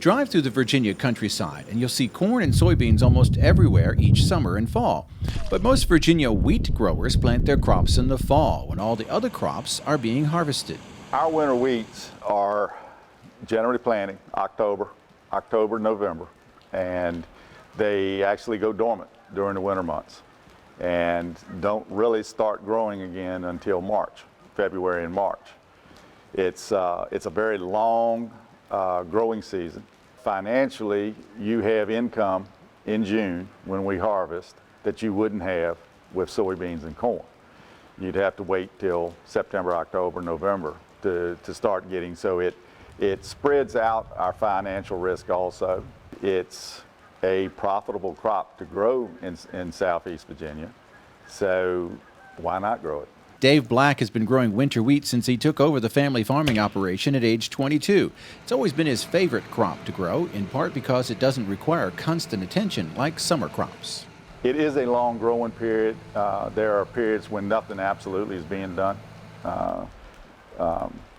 Drive through the Virginia countryside and you'll see corn and soybeans almost everywhere each summer and fall. But most Virginia wheat growers plant their crops in the fall when all the other crops are being harvested. Our winter wheats are generally planting October, November, and they actually go dormant during the winter months and don't really start growing again until March, February and March. It's a very long growing season. Financially, you have income in June when we harvest that you wouldn't have with soybeans and corn. You'd have to wait till September, October, November to start getting, so it spreads out our financial risk also. It's a profitable crop to grow in Southeast Virginia, so why not grow it? Dave Black has been growing winter wheat since he took over the family farming operation at age 22. It's always been his favorite crop to grow, in part because it doesn't require constant attention like summer crops. It is a long growing period. There are periods when nothing absolutely is being done.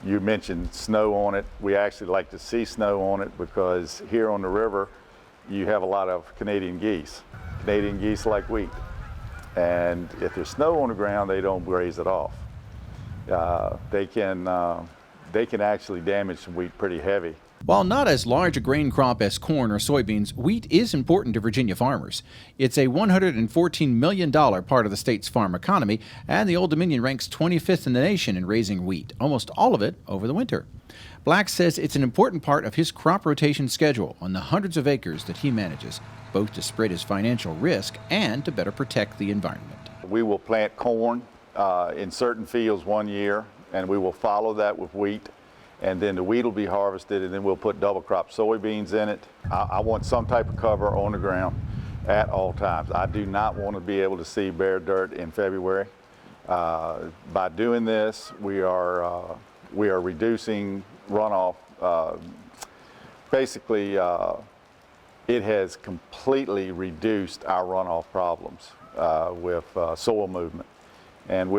You mentioned snow on it. We actually like to see snow on it because here on the river you have a lot of Canadian geese. Canadian geese like wheat. And if there's snow on the ground, they don't graze it off. They can actually damage some wheat pretty heavy. While not as large a grain crop as corn or soybeans, wheat is important to Virginia farmers. It's a $114 million part of the state's farm economy, and the Old Dominion ranks 25th in the nation in raising wheat, almost all of it over the winter. Black says it's an important part of his crop rotation schedule on the hundreds of acres that he manages, both to spread his financial risk and to better protect the environment. We will plant corn in certain fields one year, and we will follow that with wheat. And then the wheat will be harvested, and then we'll put double crop soybeans in it. I want some type of cover on the ground at all times. I do not want to be able to see bare dirt in February. By doing this, we are reducing runoff. Basically, it has completely reduced our runoff problems with soil movement, and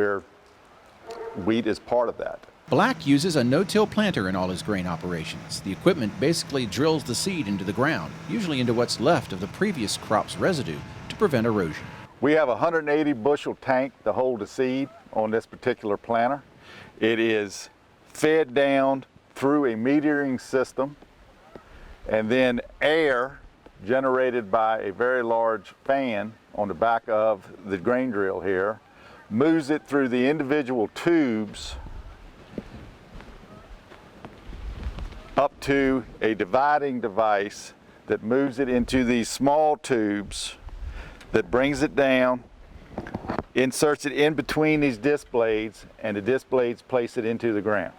wheat is part of that. Black uses a no-till planter in all his grain operations. The equipment basically drills the seed into the ground, usually into what's left of the previous crop's residue, to prevent erosion. We have a 180 bushel tank to hold the seed on this particular planter. It is fed down through a metering system, and then air generated by a very large fan on the back of the grain drill here moves it through the individual tubes up to a dividing device that moves it into these small tubes that brings it down, inserts it in between these disc blades, and the disc blades place it into the ground.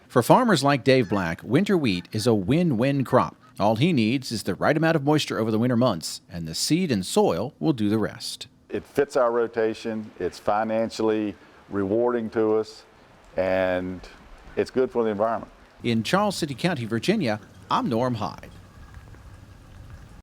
For farmers like Dave Black, winter wheat is a win-win crop. All he needs is the right amount of moisture over the winter months, and the seed and soil will do the rest. It fits our rotation, it's financially rewarding to us, and it's good for the environment. In Charles City County, Virginia, I'm Norm Hyde.